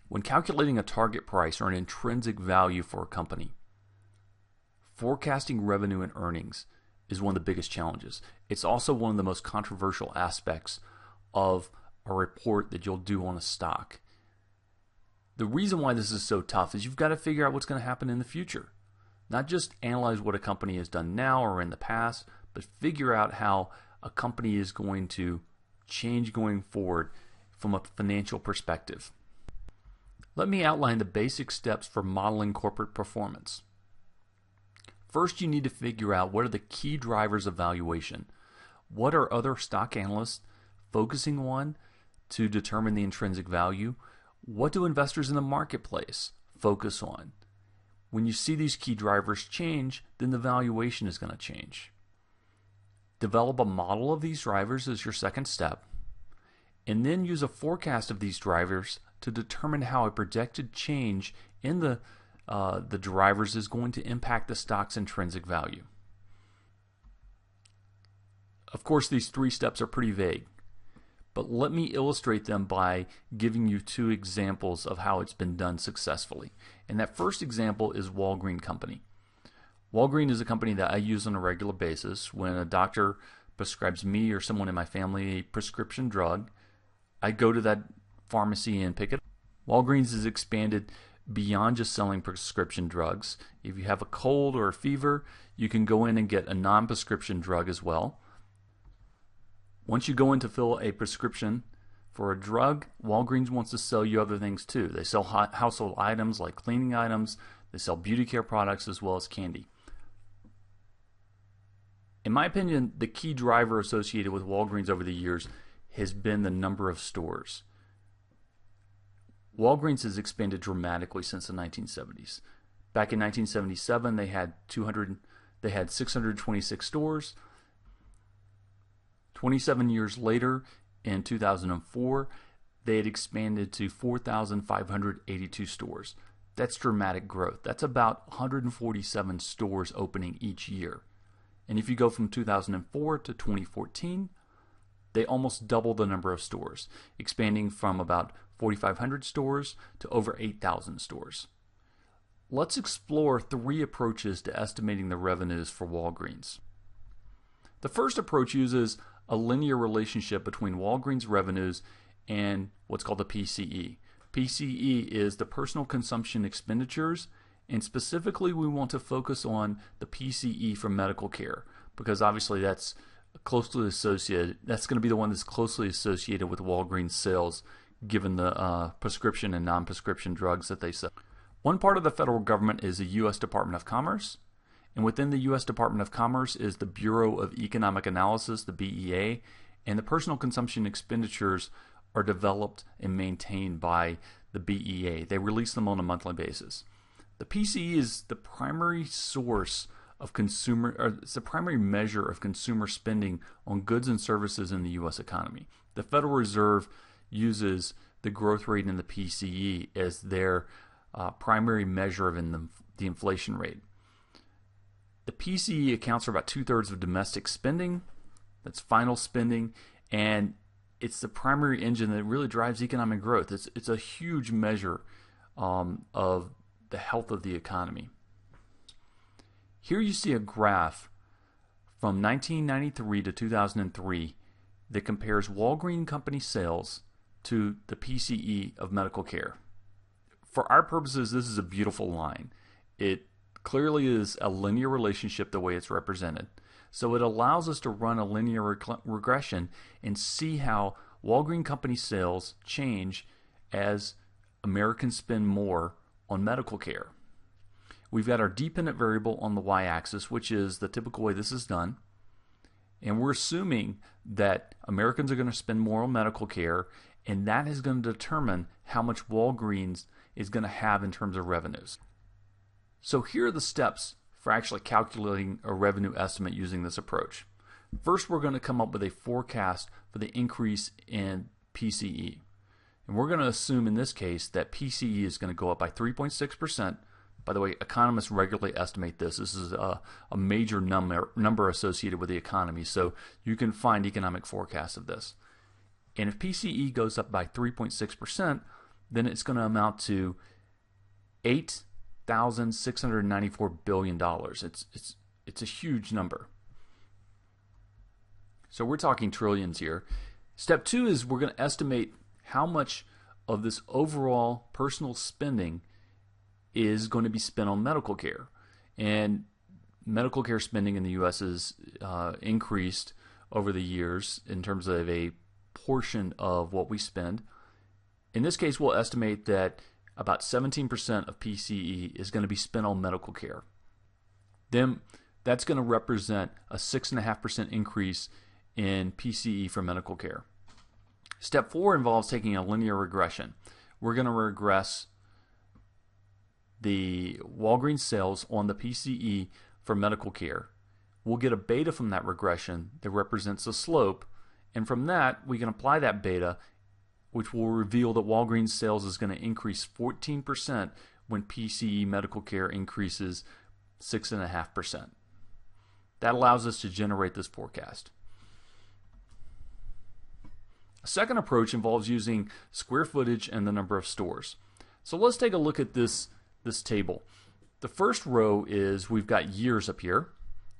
When calculating a target price or an intrinsic value for a company, forecasting revenue and earnings is one of the biggest challenges. It's also one of the most controversial aspects of a report that you'll do on a stock. The reason why this is so tough is you've got to figure out what's going to happen in the future. Not just analyze what a company has done now or in the past, but figure out how a company is going to change going forward from a financial perspective. Let me outline the basic steps for modeling corporate performance. First, you need to figure out what are the key drivers of valuation. What are other stock analysts focusing on to determine the intrinsic value? What do investors in the marketplace focus on? When you see these key drivers change, then the valuation is going to change. Develop a model of these drivers as your second step, and then use a forecast of these drivers to determine how a projected change in the drivers is going to impact the stock's intrinsic value. Of course, these three steps are pretty vague, but let me illustrate them by giving you two examples of how it's been done successfully. And that first example is Walgreen Company. Walgreen is a company that I use on a regular basis. When a doctor prescribes me or someone in my family a prescription drug, I go to that pharmacy and pick it up. Walgreens has expanded beyond just selling prescription drugs. If you have a cold or a fever, you can go in and get a non-prescription drug as well. Once you go in to fill a prescription for a drug, Walgreens wants to sell you other things too. They sell household items like cleaning items. They sell beauty care products as well as candy. In my opinion, the key driver associated with Walgreens over the years has been the number of stores. Walgreens has expanded dramatically since the 1970s. Back in 1977, they had 626 stores. 27 years later, in 2004, they had expanded to 4,582 stores. That's dramatic growth. That's about 147 stores opening each year. And if you go from 2004 to 2014, they almost doubled the number of stores, expanding from about 4,500 stores to over 8,000 stores. Let's explore three approaches to estimating the revenues for Walgreens. The first approach uses a linear relationship between Walgreens revenues and what's called the PCE. PCE is the Personal Consumption Expenditures, and specifically we want to focus on the PCE for medical care because obviously that's closely associated. That's going to be the one that's closely associated with Walgreens sales given the prescription and non-prescription drugs that they sell. One part of the federal government is the U.S. Department of Commerce, and within the U.S. Department of Commerce is the Bureau of Economic Analysis, the BEA, and the Personal Consumption Expenditures are developed and maintained by the BEA. They release them on a monthly basis. The PCE is the primary source of it's the primary measure of consumer spending on goods and services in the U.S. economy. The Federal Reserve uses the growth rate in the PCE as their primary measure of the inflation rate. The PCE accounts for about 2/3 of domestic spending. That's final spending, and it's the primary engine that really drives economic growth. It's a huge measure of the health of the economy. Here you see a graph from 1993 to 2003 that compares Walgreen Company sales to the PCE of medical care. For our purposes, this is a beautiful line. It clearly is a linear relationship the way it's represented. So it allows us to run a linear regression and see how Walgreen Company sales change as Americans spend more on medical care. We've got our dependent variable on the y-axis, which is the typical way this is done. And we're assuming that Americans are going to spend more on medical care, and that is going to determine how much Walgreens is going to have in terms of revenues. So here are the steps for actually calculating a revenue estimate using this approach. First, we're going to come up with a forecast for the increase in PCE. And we're going to assume in this case that PCE is going to go up by 3.6%. By the way, economists regularly estimate this. This is a major number associated with the economy, so you can find economic forecasts of this. And if PCE goes up by 3.6%, then it's going to amount to $8,694 billion. It's a huge number. So we're talking trillions here. Step 2 is we're going to estimate how much of this overall personal spending is going to be spent on medical care. And medical care spending in the U.S. has increased over the years in terms of a portion of what we spend. In this case, we'll estimate that about 17% of PCE is going to be spent on medical care. Then that's going to represent a 6.5% increase in PCE for medical care. Step 4 involves taking a linear regression. We're going to regress the Walgreens sales on the PCE for medical care. We'll get a beta from that regression that represents a slope, and from that we can apply that beta, which will reveal that Walgreens sales is going to increase 14% when PCE medical care increases 6.5%. That allows us to generate this forecast. A second approach involves using square footage and the number of stores. So let's take a look at this table. The first row is, we've got years up here,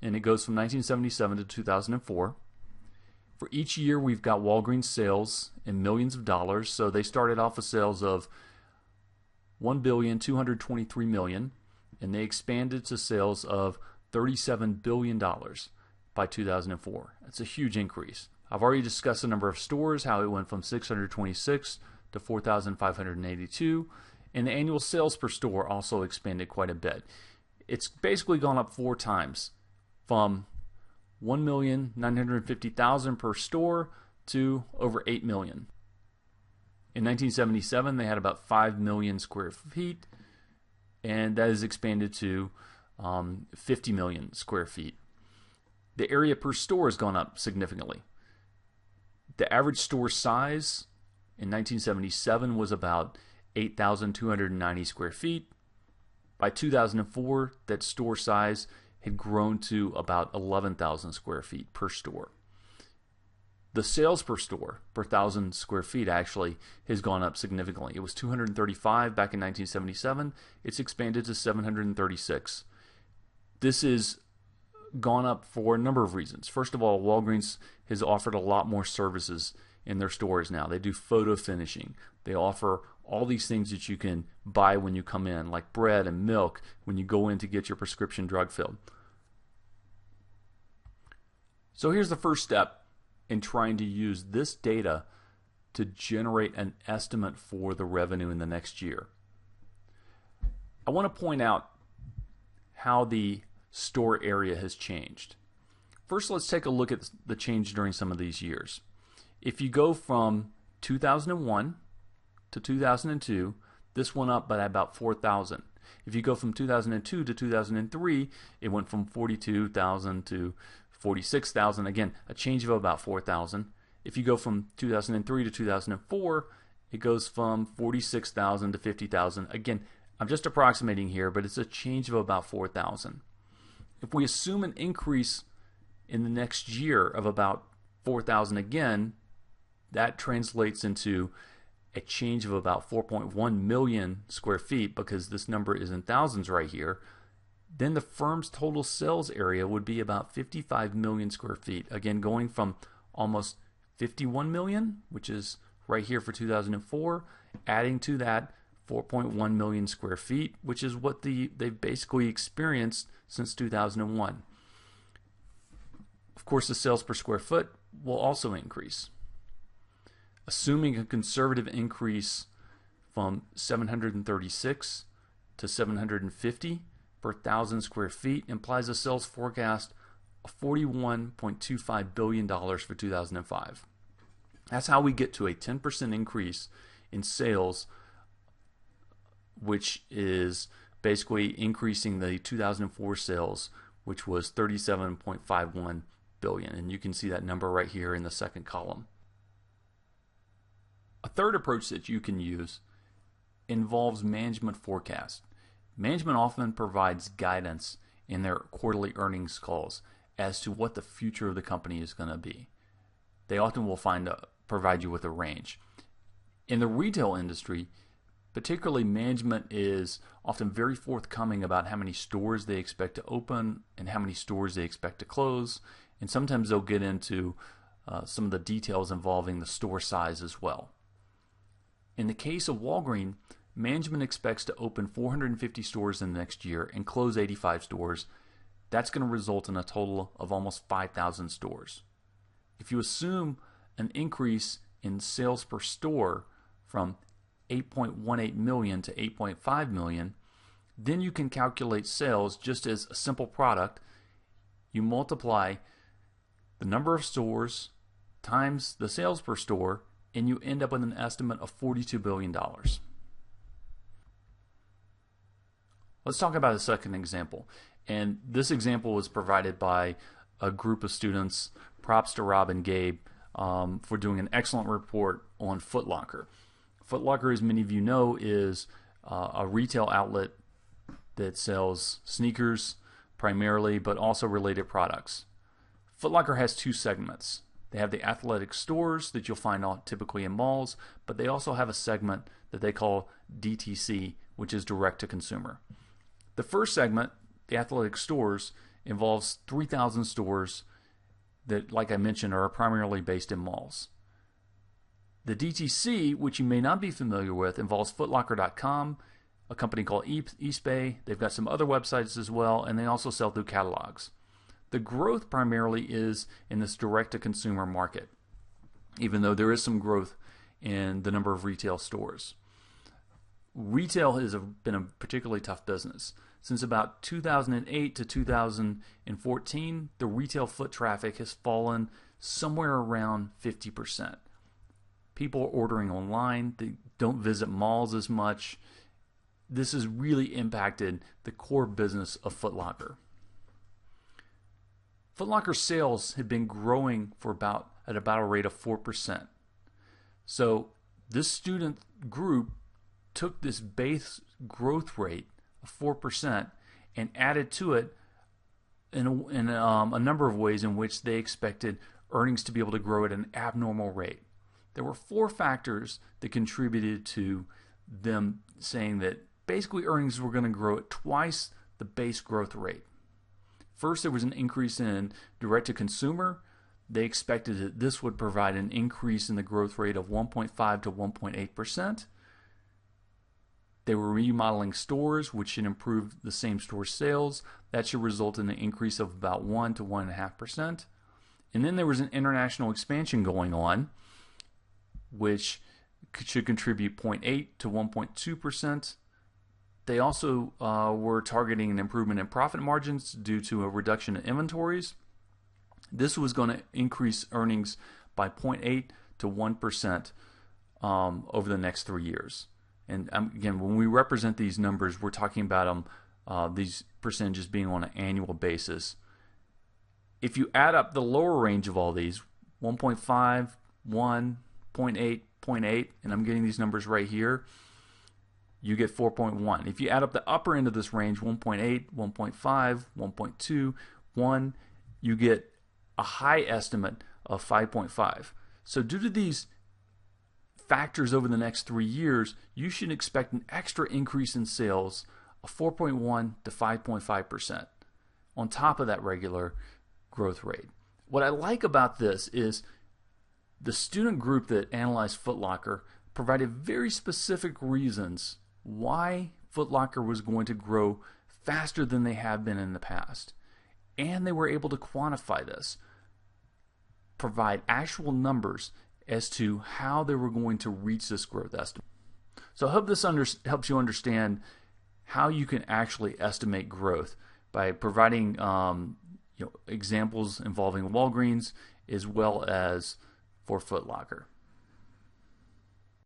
and it goes from 1977 to 2004. For each year, we've got Walgreens sales in millions of dollars. So they started off with sales of $1,223,000,000, and they expanded to sales of $37 billion by 2004. That's a huge increase. I've already discussed the number of stores, how it went from 626 to 4,582, and the annual sales per store also expanded quite a bit. It's basically gone up 4 times, from 1,950,000 per store to over 8 million. In 1977, they had about 5 million square feet, and that has expanded to 50 million square feet. The area per store has gone up significantly. The average store size in 1977 was about 8,290 square feet. By 2004, that store size had grown to about 11,000 square feet per store. The sales per store, per 1,000 square feet, actually has gone up significantly. It was 235 back in 1977. It's expanded to 736. This has gone up for a number of reasons. First of all, Walgreens has offered a lot more services in their stores now. They do photo finishing. They offer all these things that you can buy when you come in, like bread and milk when you go in to get your prescription drug filled. So here's the first step in trying to use this data to generate an estimate for the revenue in the next year. I want to point out how the store area has changed. First, let's take a look at the change during some of these years. If you go from 2001 to 2002, this went up by about 4,000. If you go from 2002 to 2003, it went from 42,000 to 46,000. Again, a change of about 4,000. If you go from 2003 to 2004, it goes from 46,000 to 50,000. Again, I'm just approximating here, but it's a change of about 4,000. If we assume an increase in the next year of about 4,000 again, that translates into a change of about 4.1 million square feet, because this number is in thousands right here. Then the firm's total sales area would be about 55 million square feet. Again, going from almost 51 million, which is right here for 2004, adding to that 4.1 million square feet, which is what they've basically experienced since 2001. Of course, the sales per square foot will also increase. Assuming a conservative increase from 736 to 750 per 1,000 square feet implies a sales forecast of $41.25 billion for 2005. That's how we get to a 10% increase in sales, which is basically increasing the 2004 sales, which was $37.51 billion. And you can see that number right here in the second column. A third approach that you can use involves management forecast. Management often provides guidance in their quarterly earnings calls as to what the future of the company is going to be. They often will provide you with a range. In the retail industry, Particularly, management is often very forthcoming about how many stores they expect to open and how many stores they expect to close, and sometimes they'll get into some of the details involving the store size as well. In the case of Walgreen, management expects to open 450 stores in the next year and close 85 stores. That's going to result in a total of almost 5,000 stores. If you assume an increase in sales per store from 8.18 million to 8.5 million, then you can calculate sales just as a simple product. You multiply the number of stores times the sales per store, and you end up with an estimate of $42 billion. Let's talk about a second example. And this example was provided by a group of students. Props to Rob and Gabe for doing an excellent report on Foot Locker. Foot Locker, as many of you know, is a retail outlet that sells sneakers primarily, but also related products. Foot Locker has two segments. They have the athletic stores that you'll find typically in malls, but they also have a segment that they call DTC, which is direct to consumer. The first segment, the athletic stores, involves 3,000 stores that, like I mentioned, are primarily based in malls. The DTC, which you may not be familiar with, involves footlocker.com, a company called Eastbay. They've got some other websites as well, and they also sell through catalogs. The growth primarily is in this direct-to-consumer market, even though there is some growth in the number of retail stores. Retail has been a particularly tough business. Since about 2008 to 2014, the retail foot traffic has fallen somewhere around 50%. People are ordering online. They don't visit malls as much. This has really impacted the core business of Foot Locker. Foot Locker sales have been growing at about a rate of 4%. So this student group took this base growth rate of 4% and added to it in a number of ways in which they expected earnings to be able to grow at an abnormal rate. There were four factors that contributed to them saying that basically earnings were going to grow at twice the base growth rate. First, there was an increase in direct-to-consumer. They expected that this would provide an increase in the growth rate of 1.5 to 1.8%. They were remodeling stores, which should improve the same-store sales. That should result in an increase of about 1 to 1.5%. And then there was an international expansion going on, which should contribute 0.8 to 1.2%. They also were targeting an improvement in profit margins due to a reduction in inventories. This was going to increase earnings by 0.8 to 1% over the next 3 years. And again, when we represent these numbers, we're talking about these percentages being on an annual basis. If you add up the lower range of all these, 1.5, 1, 0.8, 0.8, and I'm getting these numbers right here, you get 4.1. If you add up the upper end of this range, 1.8, 1.5, 1.2, 1, you get a high estimate of 5.5. So due to these factors over the next 3 years, you should expect an extra increase in sales of 4.1 to 5.5% on top of that regular growth rate. What I like about this is the student group that analyzed Foot Locker provided very specific reasons why Foot Locker was going to grow faster than they have been in the past. And they were able to quantify this, provide actual numbers as to how they were going to reach this growth estimate. So I hope this helps you understand how you can actually estimate growth by providing examples involving Walgreens as well as for Foot Locker.